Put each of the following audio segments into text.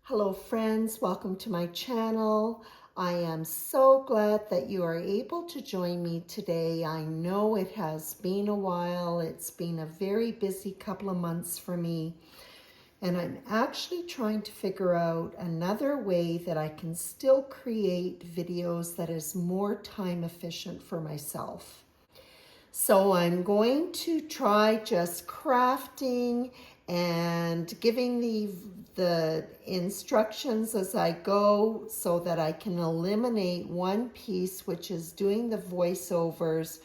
Hello friends, welcome to my channel. I am so glad that you are able to join me today. I know it has been a while. It's been a very busy couple of months for me. And I'm actually trying to figure out another way that I can still create videos that is more time efficient for myself. So I'm going to try just crafting and giving the instructions as I go so that I can eliminate one piece, which is doing the voiceovers,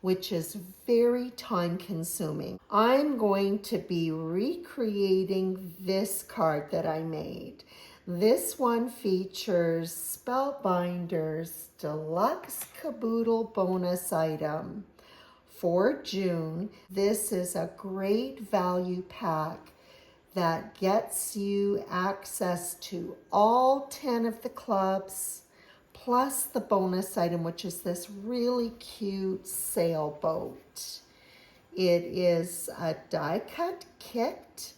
which is very time consuming. I'm going to be recreating this card that I made. This one features Spellbinders Deluxe Caboodle bonus item for June. This is a great value pack that gets you access to all 10 of the clubs, plus the bonus item, which is this really cute sailboat. It is a die cut kit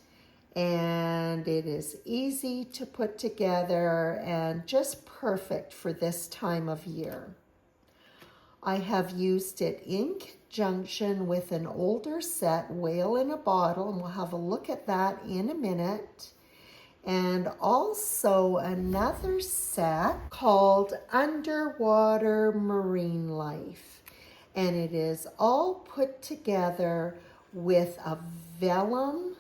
and it is easy to put together and just perfect for this time of year. I have used it in conjunction with an older set, Whale in a Bottle, and we'll have a look at that in a minute. And also another set called Underwater Marine Life. And it is all put together with a vellum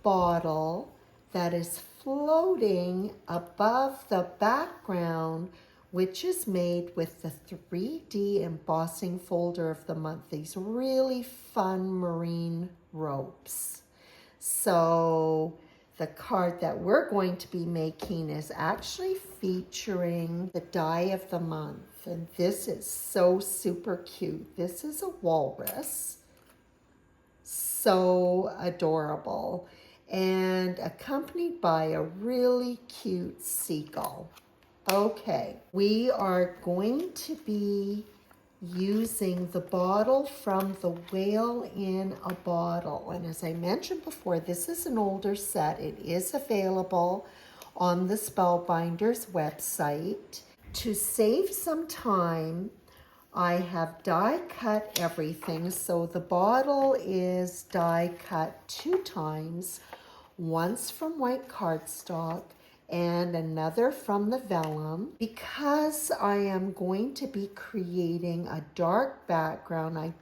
bottle that is floating above the background, which is made with the 3D embossing folder of the month. These really fun marine ropes. So the card that we're going to be making is actually featuring the die of the month. And this is so super cute. This is a walrus. So adorable. And accompanied by a really cute seagull. Okay, we are going to be using the bottle from the Whale in a Bottle. And as I mentioned before, this is an older set. It is available on the Spellbinders website. To save some time, I have die cut everything. So the bottle is die cut 2 times, once from white cardstock and another from the vellum. Because I am going to be creating a dark background, I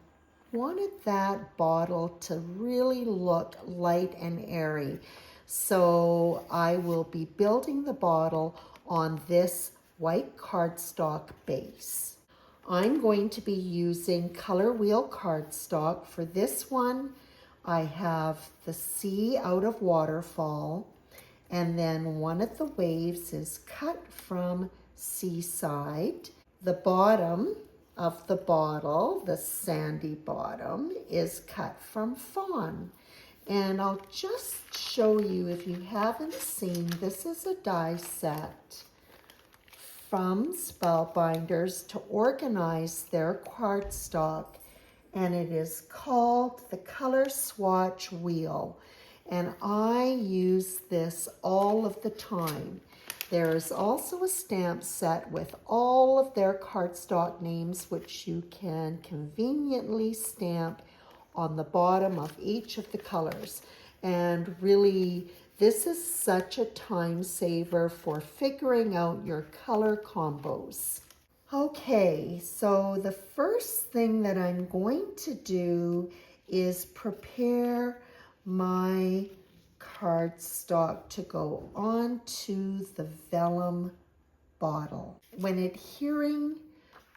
wanted that bottle to really look light and airy. So I will be building the bottle on this white cardstock base. I'm going to be using color wheel cardstock. For this one, I have the sea out of Waterfall, and then one of the waves is cut from Seaside. The bottom of the bottle, the sandy bottom, is cut from Fawn. And I'll just show you, if you haven't seen, this is a die set from Spellbinders to organize their cardstock, and it is called the Color Swatch Wheel. And I use this all of the time. There is also a stamp set with all of their cardstock names, which you can conveniently stamp on the bottom of each of the colors. And really, this is such a time saver for figuring out your color combos. Okay, so the first thing that I'm going to do is prepare my cardstock to go onto the vellum bottle. When adhering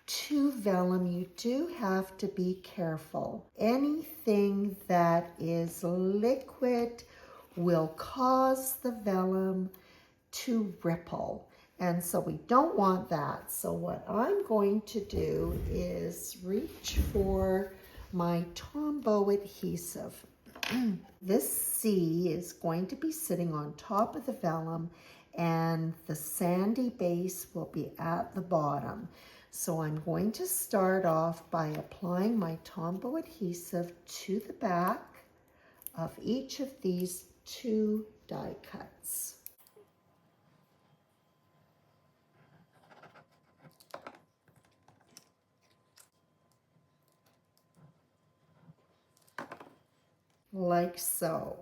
to vellum, you do have to be careful. Anything that is liquid will cause the vellum to ripple. And so we don't want that. So what I'm going to do is reach for my Tombow adhesive. This C is going to be sitting on top of the vellum and the sandy base will be at the bottom. So I'm going to start off by applying my Tombow adhesive to the back of each of these 2 die cuts. like so.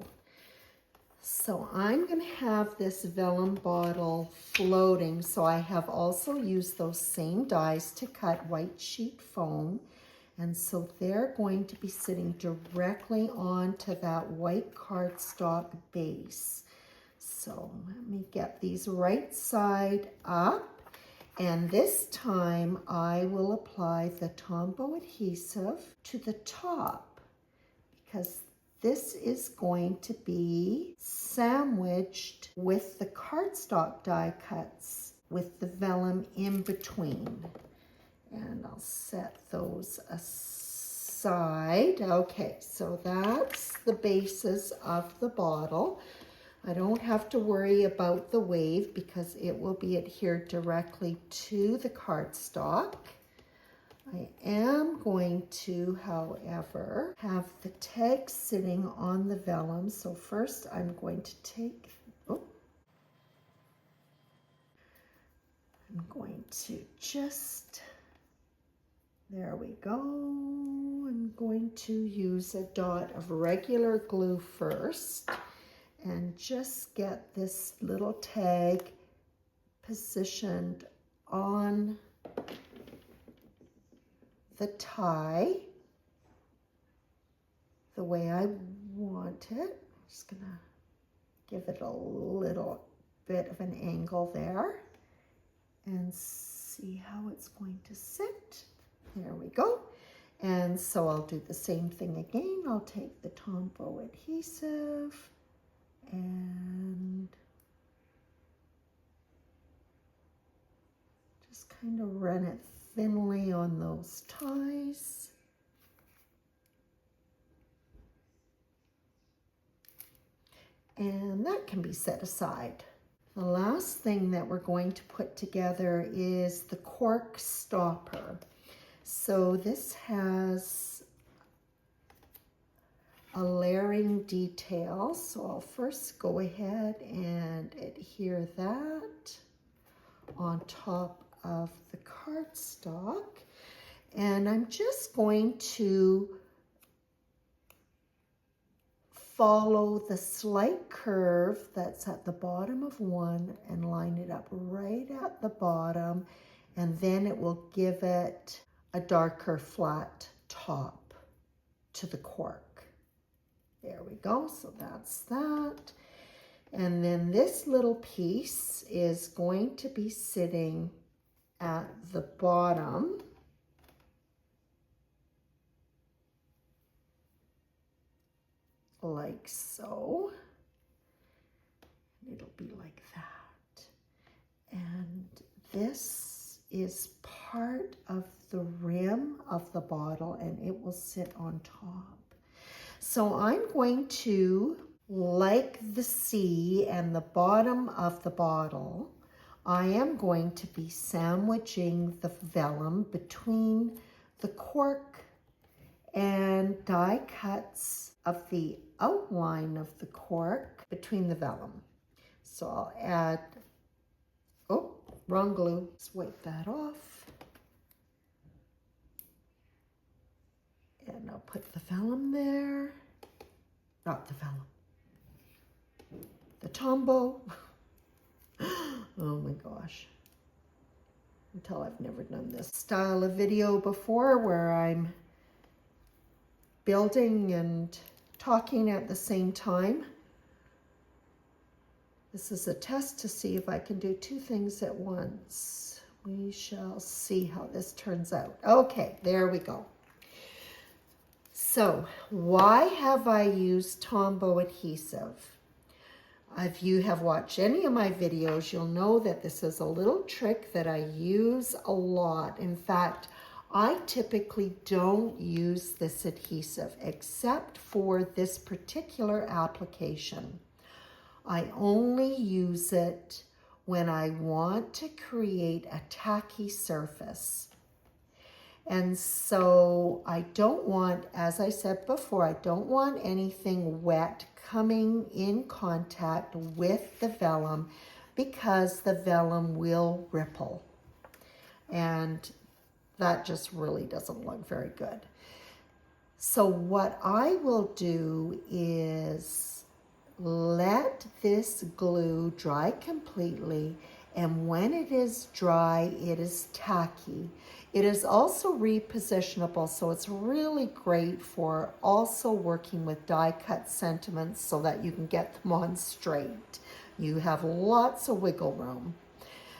So I'm going to have this vellum bottle floating. So I have also used those same dies to cut white sheet foam. And so they're going to be sitting directly onto that white cardstock base. So let me get these right side up. And this time I will apply the Tombow adhesive to the top, because this is going to be sandwiched with the cardstock die cuts with the vellum in between. And I'll set those aside. Okay, so that's the basis of the bottle. I don't have to worry about the wave because it will be adhered directly to the cardstock. I am going to, however, have the tag sitting on the vellum. So first I'm going to take, I'm going to just, there we go. I'm going to use a dot of regular glue first and just get this little tag positioned on the tie the way I want it. I'm just gonna give it a little bit of an angle there and see how it's going to sit. There we go. And so I'll do the same thing again. I'll take the Tombow adhesive and just kind of run it thinly on those ties. And that can be set aside. The last thing that we're going to put together is the cork stopper. So this has a layering detail. So I'll first go ahead and adhere that on top of the cardstock. And I'm just going to follow the slight curve that's at the bottom of one and line it up right at the bottom, and then it will give it a darker flat top to the cork. There we go, so that's that. And then this little piece is going to be sitting at the bottom. Like so. It'll be like that. And this is part of the rim of the bottle and it will sit on top. So I'm going to, like the C and the bottom of the bottle, I am going to be sandwiching the vellum between the cork and die cuts of the outline of the cork between the vellum. So I'll add, oh, wrong glue. Let's wipe that off. And I'll put the vellum there. Not the vellum. The Tombow. Oh my gosh. Until I've never done this style of video before where I'm building and talking at the same time. This is a test to see if I can do two things at once. We shall see how this turns out. Okay, there we go. So, why have I used Tombow adhesive? If you have watched any of my videos, you'll know that this is a little trick that I use a lot. In fact, I typically don't use this adhesive except for this particular application. I only use it when I want to create a tacky surface. And so I don't want, as I said before, I don't want anything wet coming in contact with the vellum because the vellum will ripple. And that just really doesn't look very good. So what I will do is let this glue dry completely, and when it is dry, it is tacky. It is also repositionable, so it's really great for also working with die cut sentiments so that you can get them on straight. You have lots of wiggle room.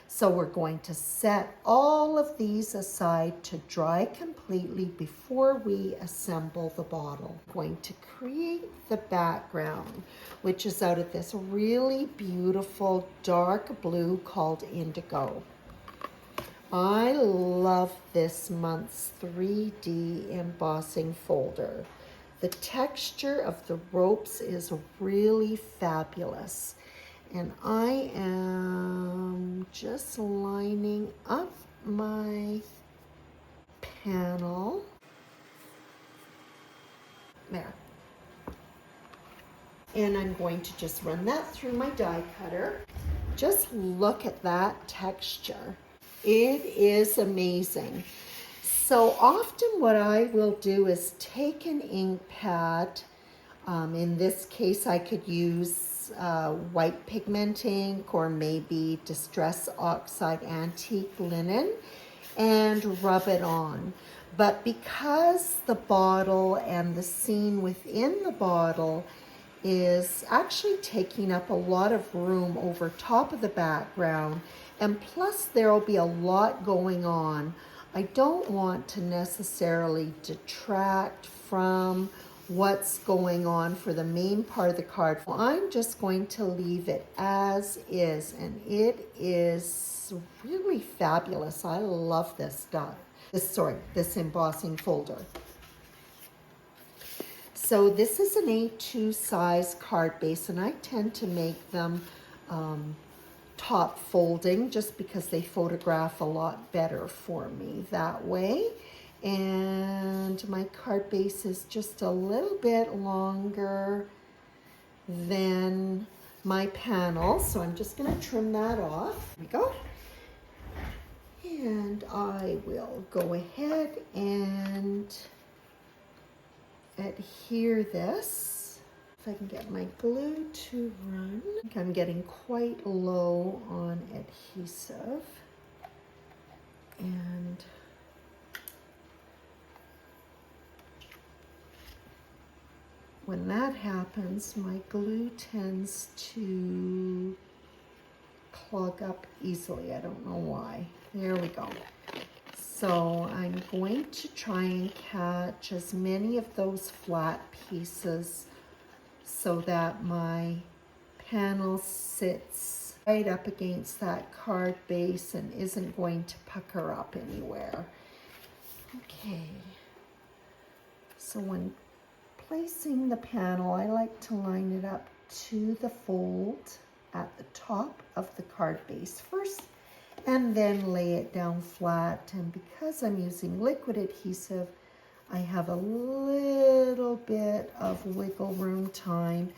So we're going to set all of these aside to dry completely before we assemble the bottle. I'm going to create the background, which is out of this really beautiful dark blue called Indigo. I love this month's 3D embossing folder. The texture of the ropes is really fabulous. And I am just lining up my panel. There. And I'm going to just run that through my die cutter. Just look at that texture. It is amazing. So often what I will do is take an ink pad. In this case, I could use white pigment ink or maybe Distress Oxide Antique Linen and rub it on. But because the bottle and the scene within the bottle is actually taking up a lot of room over top of the background, and plus there will be a lot going on, I don't want to necessarily detract from what's going on for the main part of the card. I'm just going to leave it as is, and it is really fabulous. I love this stuff. This embossing folder. So this is an A2 size card base, and I tend to make them top folding just because they photograph a lot better for me that way. And my card base is just a little bit longer than my panel, so I'm just going to trim that off. There we go. And I will go ahead and adhere this. If I can get my glue to run. I think I'm getting quite low on adhesive. And when that happens, my glue tends to clog up easily. I don't know why. There we go. So I'm going to try and catch as many of those flat pieces so that my panel sits right up against that card base and isn't going to pucker up anywhere. Okay. So when placing the panel, I like to line it up to the fold at the top of the card base first, and then lay it down flat. And because I'm using liquid adhesive, I have a little bit of wiggle room time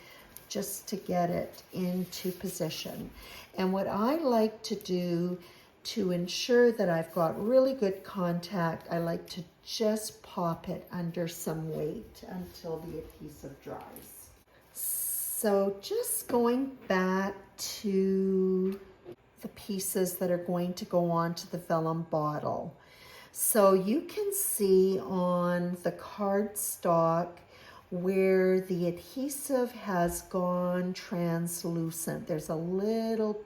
just to get it into position. And what I like to do to ensure that I've got really good contact, I like to just pop it under some weight until the adhesive dries. So just going back to the pieces that are going to go onto the vellum bottle. So you can see on the cardstock where the adhesive has gone translucent. There's a little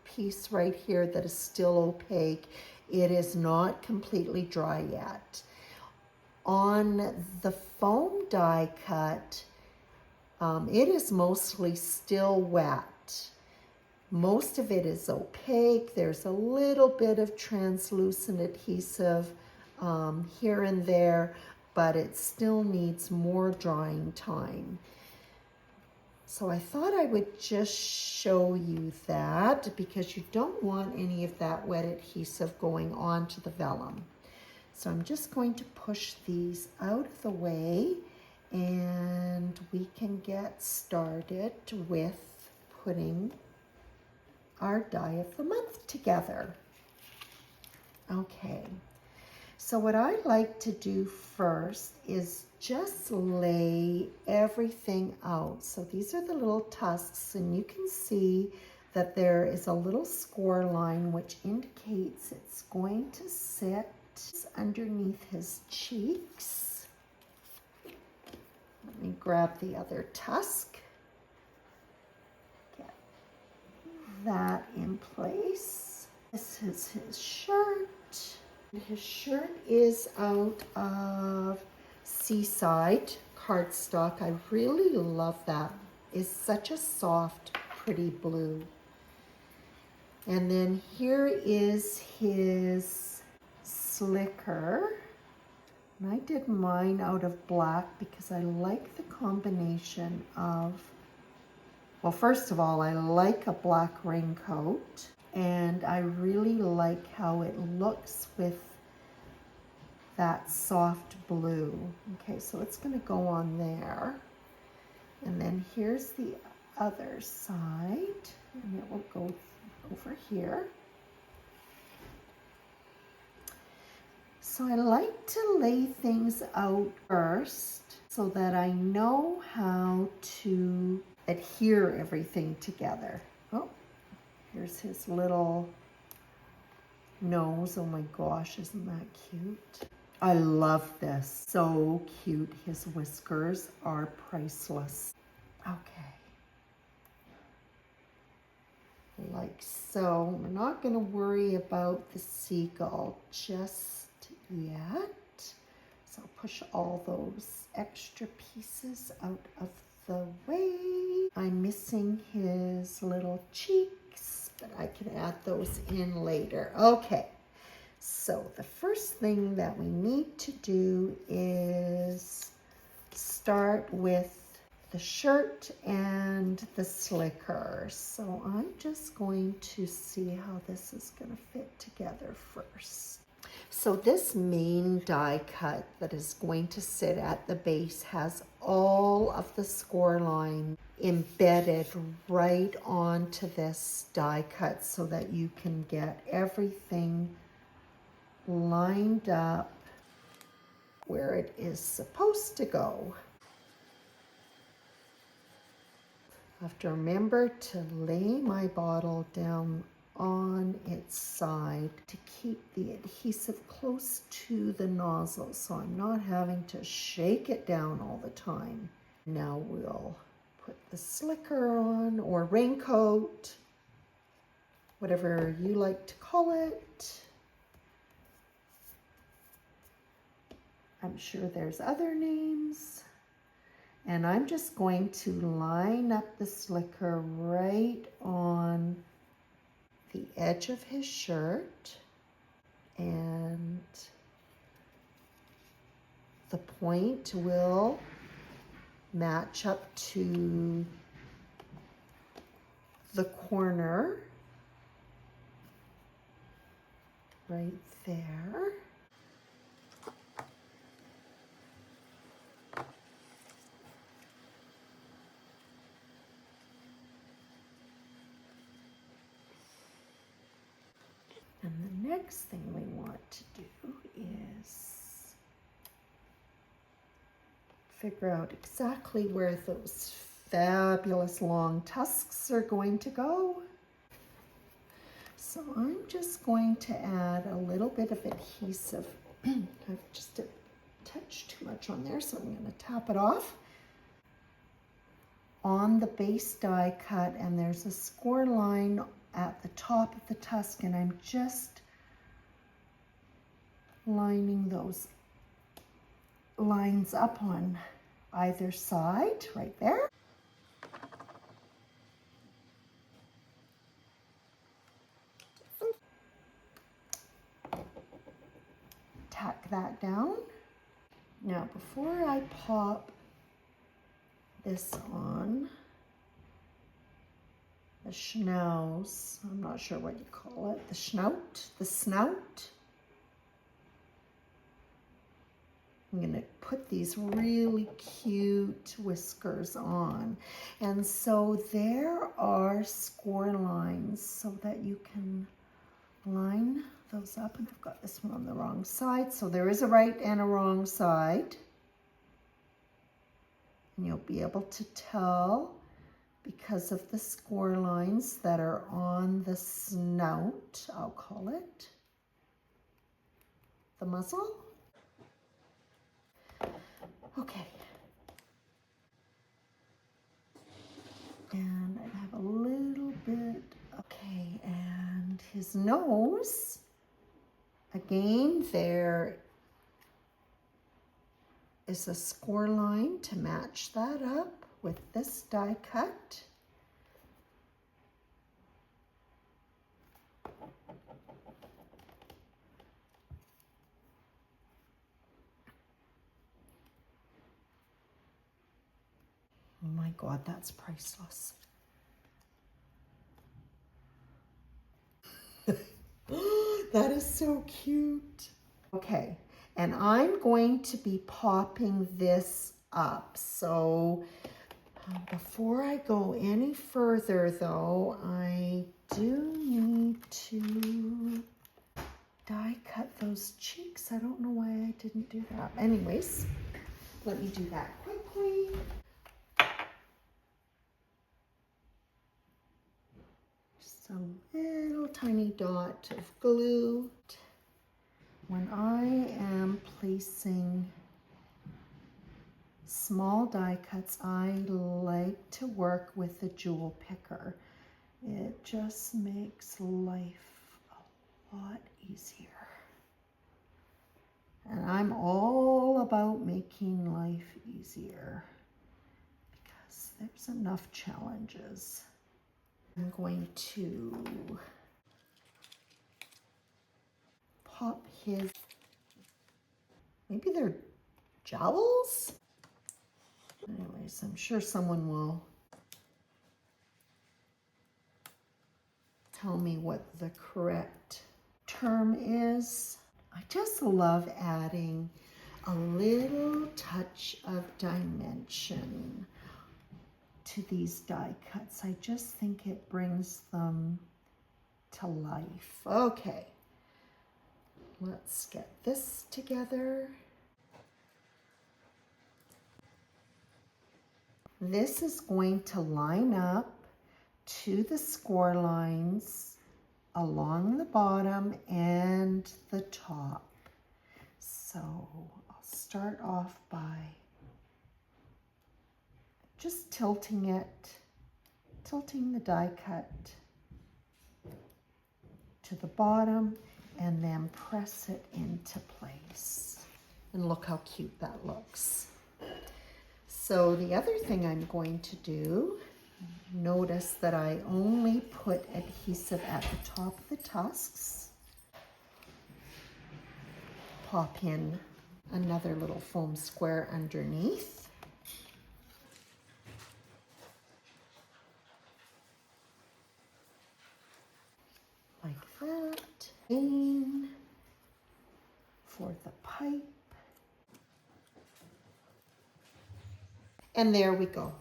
piece right here that is still opaque. It is not completely dry yet. On the foam die cut, it is mostly still wet. Most of it is opaque. There's a little bit of translucent adhesive here and there, but it still needs more drying time. So I thought I would just show you that because you don't want any of that wet adhesive going onto the vellum. So I'm just going to push these out of the way and we can get started with putting our die of the month together. Okay, So what I like to do first is just lay everything out. So these are the little tusks, and you can see that there is a little score line which indicates it's going to sit underneath his cheeks. Let me grab the other tusk. Get that in place. This is his shirt. His shirt is out of Seaside cardstock. I really love that. It's such a soft, pretty blue. And then here is his slicker. And I did mine out of black because I like the combination of, well, first of all, I like a black raincoat. And I really like how it looks with that soft blue. Okay, so it's going to go on there. And then here's the other side, and it will go over here. So I like to lay things out first so that I know how to adhere everything together. Oh, here's his little nose. Oh my gosh, isn't that cute? I love this. So cute. His whiskers are priceless. Okay. Like so. We're not going to worry about the seagull just yet. So I'll push all those extra pieces out of the way. I'm missing his little cheeks, but I can add those in later. Okay. So the first thing that we need to do is start with the shirt and the slicker. So I'm just going to see how this is going to fit together first. So this main die cut that is going to sit at the base has all of the score line embedded right onto this die cut so that you can get everything lined up where it is supposed to go. I have to remember to lay my bottle down on its side to keep the adhesive close to the nozzle so I'm not having to shake it down all the time. Now we'll put the slicker on, or raincoat, whatever you like to call it. I'm sure there's other names. And I'm just going to line up the slicker right on the edge of his shirt. And the point will match up to the corner right there. And the next thing we want to do is figure out exactly where those fabulous long tusks are going to go. So I'm just going to add a little bit of adhesive. I've just touched too much on there, so I'm going to tap it off on the base die cut, and there's a score line at the top of the tusk, and I'm just lining those lines up on either side right there. Tack that down. Now before I pop this on, the schnauz, I'm not sure what you call it, the snout. I'm going to put these really cute whiskers on. And so there are score lines so that you can line those up, and I've got this one on the wrong side, so there is a right and a wrong side. And you'll be able to tell because of the score lines that are on the snout, I'll call it, the muzzle. Okay. And I have a little bit, okay, and his nose, again, there is a score line to match that up with this die cut. Oh my God, that's priceless. That is so cute. Okay, and I'm going to be popping this up. So before I go any further though, I do need to die cut those cheeks. I don't know why I didn't do that. Anyways, let me do that quickly. Just a little tiny dot of glue. When I am placing small die cuts, I like to work with a jewel picker. It just makes life a lot easier. And I'm all about making life easier because there's enough challenges. I'm going to pop his, maybe they're jowls? Anyways, I'm sure someone will tell me what the correct term is. I just love adding a little touch of dimension to these die cuts. I just think it brings them to life. Okay, let's get this together. This is going to line up to the score lines along the bottom and the top. So I'll start off by just tilting the die cut to the bottom and then press it into place. And look how cute that looks. So the other thing I'm going to do, notice that I only put adhesive at the top of the tusks. Pop in another little foam square underneath. Like that. And for the pipe. And there we go.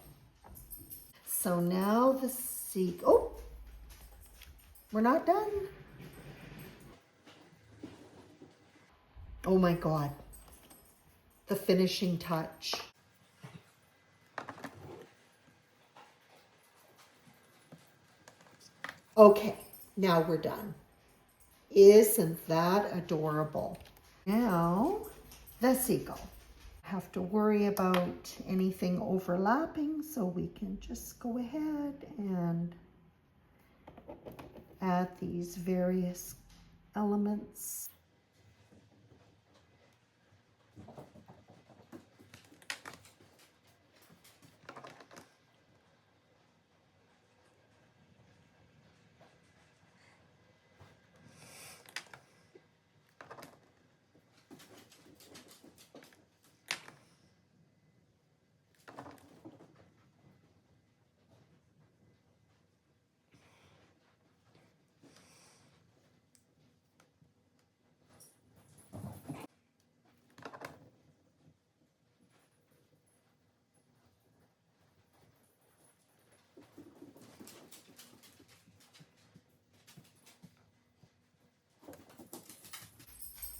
So now the oh, we're not done. Oh my God, the finishing touch. Okay, now we're done. Isn't that adorable? Now, the seagull. Have to worry about anything overlapping, so we can just go ahead and add these various elements.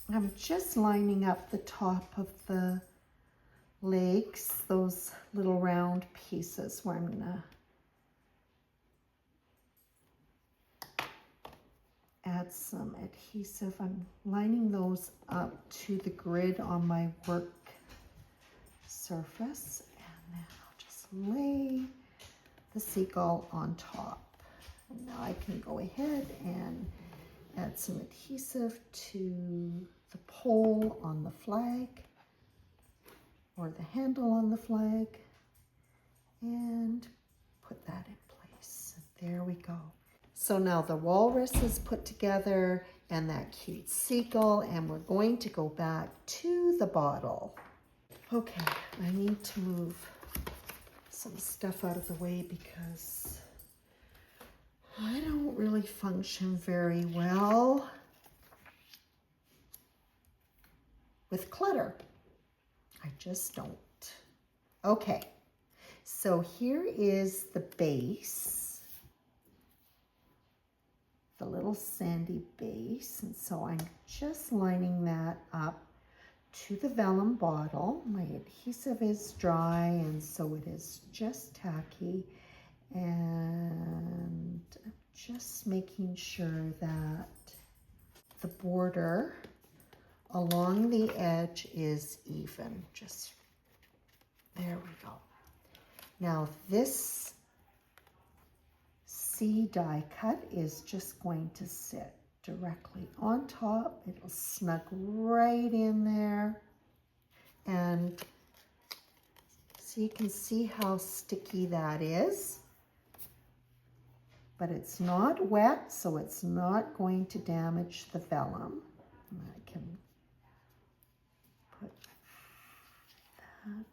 I'm just lining up the top of the legs, those little round pieces where I'm gonna add some adhesive. I'm lining those up to the grid on my work surface, and then I'll just lay the seagull on top. And now I can go ahead and add some adhesive to the pole on the flag or the handle on the flag and put that in place. There we go. So now the walrus is put together and that cute seagull, and we're going to go back to the bottle. Okay, I need to move some stuff out of the way because I don't really function very well with clutter. I just don't. Okay, so here is the base, the little sandy base, and so I'm just lining that up to the vellum bottle. My adhesive is dry, and so it is just tacky, and I'm just making sure that the border along the edge is even. Just there we go. Now this sea die cut is just going to sit directly on top. It'll snug right in there, and so you can see how sticky that is, but it's not wet, so it's not going to damage the vellum. And I can put that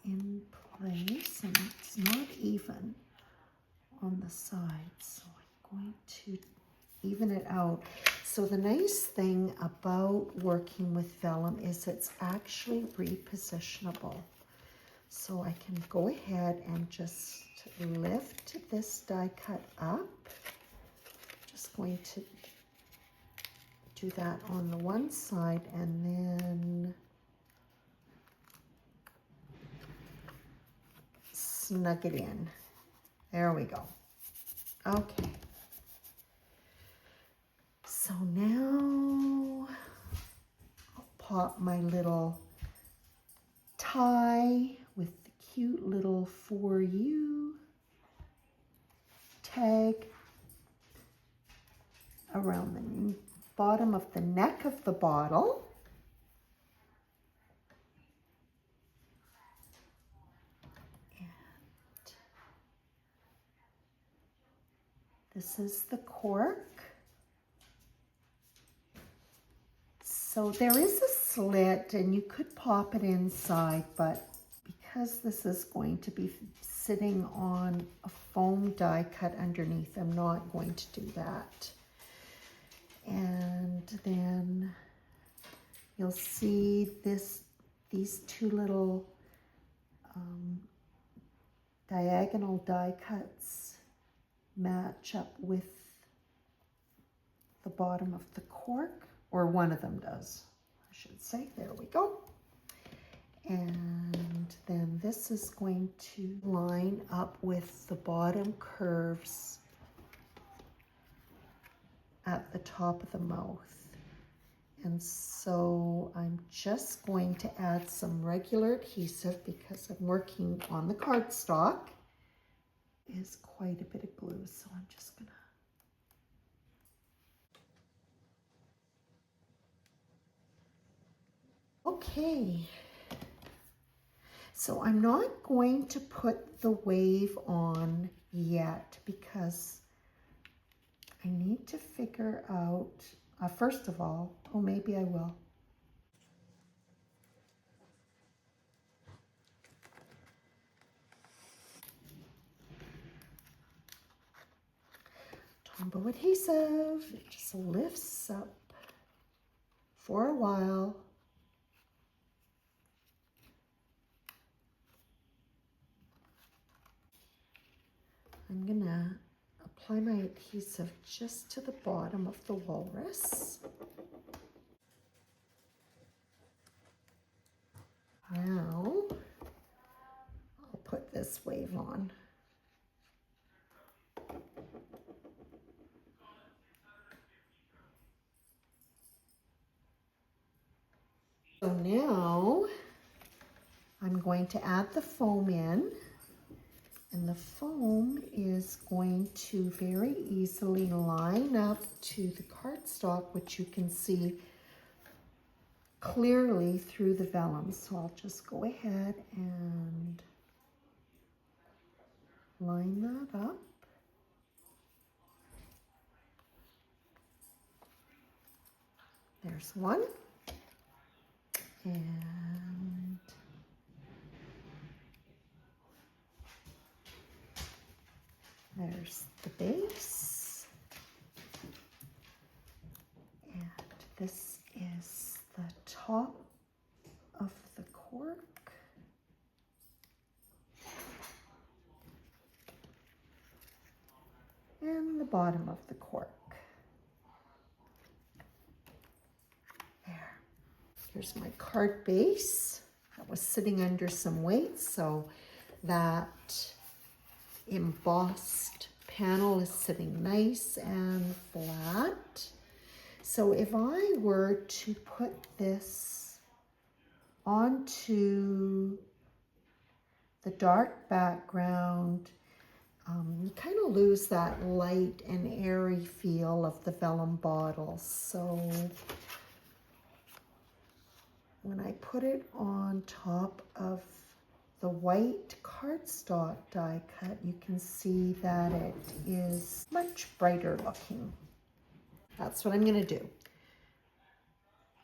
in place, and it's not even on the sides, so I'm going to even it out. So the nice thing about working with vellum is it's actually repositionable. So I can go ahead and just lift this die cut up. Just going to do that on the one side, and then snug it in. There we go. Okay. So now I'll pop my little tie with the cute little "For You" tag around the bottom of the neck of the bottle. This is the cork. So there is a slit and you could pop it inside, but because this is going to be sitting on a foam die cut underneath, I'm not going to do that. And then you'll see these two little diagonal die cuts match up with the bottom of the cork, or one of them does, I should say. There we go. And then this is going to line up with the bottom curves at the top of the mouth. And so I'm just going to add some regular adhesive because I'm working on the cardstock. Is quite a bit of glue, so I'm just gonna okay. So I'm not going to put the wave on yet because I need to figure out first of all, oh, maybe I will. Tombow adhesive, it just lifts up for a while. I'm gonna apply my adhesive just to the bottom of the walrus. Now, I'll put this wave on. So now, I'm going to add the foam in, and the foam is going to very easily line up to the cardstock, which you can see clearly through the vellum. So I'll just go ahead and line that up. There's one. And there's the base. And this is the top of the cork. And the bottom of the cork. There. Here's my card base that was sitting under some weight, so that embossed panel is sitting nice and flat. So if I were to put this onto the dark background, you kind of lose that light and airy feel of the vellum bottle. So when I put it on top of the white cardstock die cut, you can see that it is much brighter looking. That's what I'm going to do.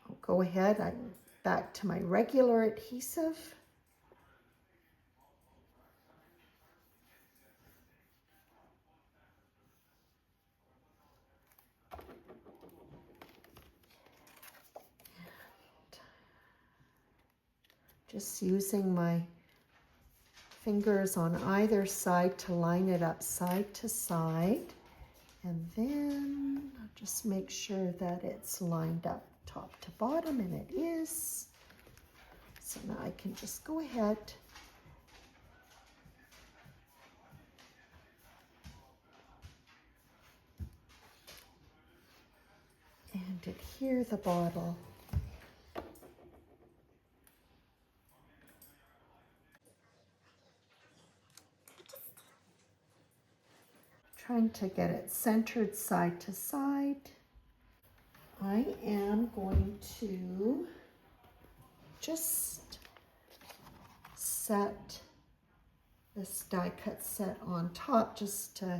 I'll go ahead, I'm back to my regular adhesive. Just using my fingers on either side to line it up side to side. And then I'll just make sure that it's lined up top to bottom, and it is. So now I can just go ahead and adhere the bottle. Trying to get it centered side to side. I am going to just set this die cut set on top just to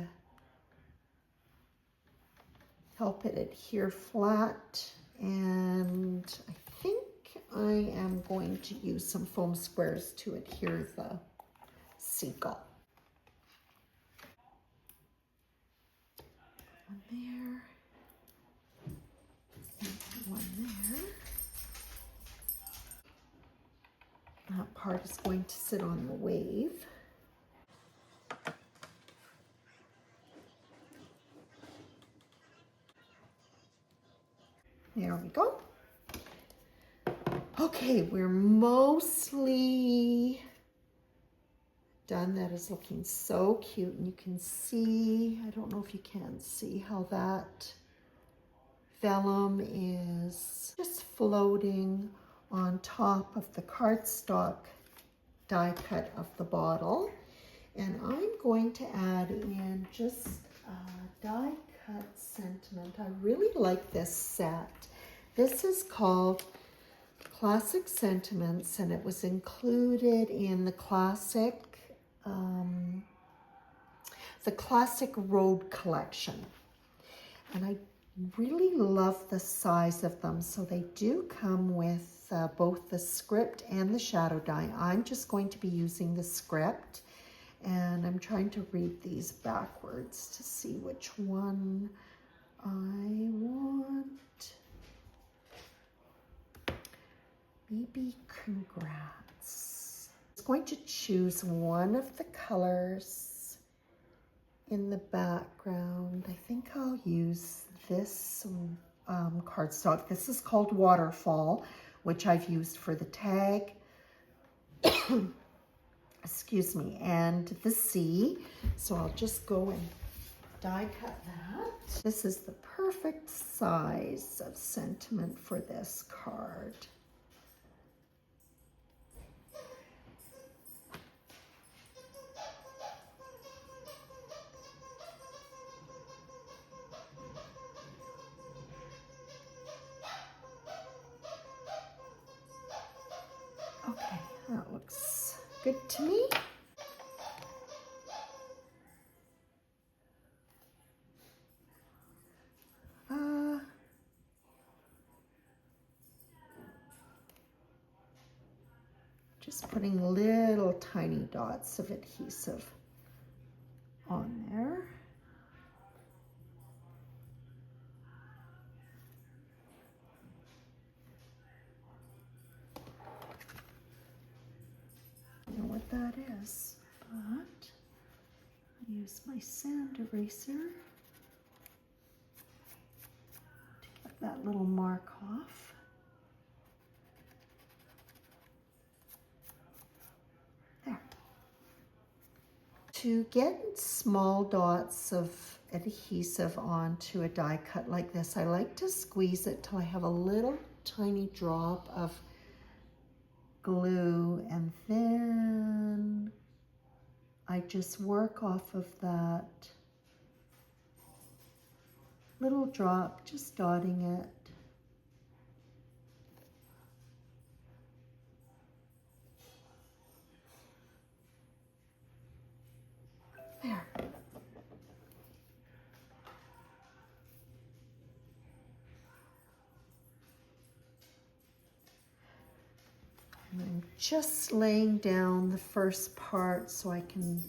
help it adhere flat. And I think I am going to use some foam squares to adhere the seagull. One there, and one there. That part is going to sit on the wave. There we go. Okay, we're mostly done. That is looking so cute, and you can see, I don't know if you can see how that vellum is just floating on top of the cardstock die cut of the bottle. And I'm going to add in just a die cut sentiment. I really like this set. This is called Classic Sentiments, and it was included in the Classic Road collection. And I really love the size of them. So they do come with both the script and the shadow die. I'm just going to be using the script, and I'm trying to read these backwards to see which one I want. Maybe Congrats. I'm going to choose one of the colors in the background. I think I'll use this cardstock. This is called Waterfall, which I've used for the tag. Excuse me, and the sea. So I'll just go and die cut that. This is the perfect size of sentiment for this card. Okay, that looks good to me. Just putting little tiny dots of adhesive on there. I don't know what that is, but I'll use my sand eraser to get that little mark off. There. To get small dots of adhesive onto a die cut like this, I like to squeeze it till I have a little tiny drop of glue, and then I just work off of that little drop, just dotting it. There. And I'm just laying down the first part so I can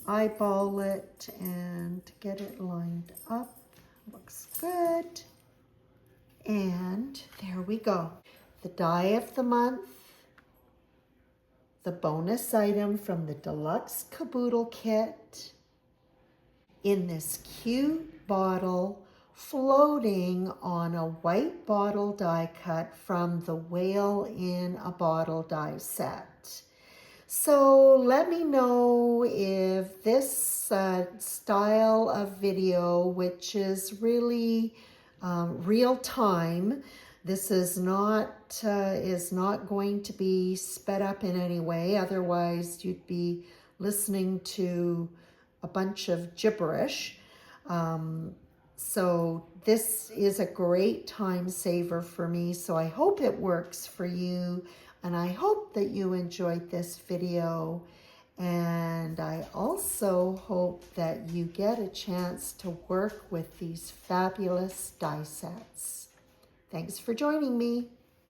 eyeball it and get it lined up. Looks good. And there we go. The die of the month, the bonus item from the Deluxe Caboodle Kit in this cute bottle floating on a white bottle die cut from the Whale in a Bottle die set. So let me know if this style of video, which is really real time, this is not going to be sped up in any way. Otherwise, you'd be listening to a bunch of gibberish. So this is a great time saver for me. So I hope it works for you. And I hope that you enjoyed this video. And I also hope that you get a chance to work with these fabulous die sets. Thanks for joining me.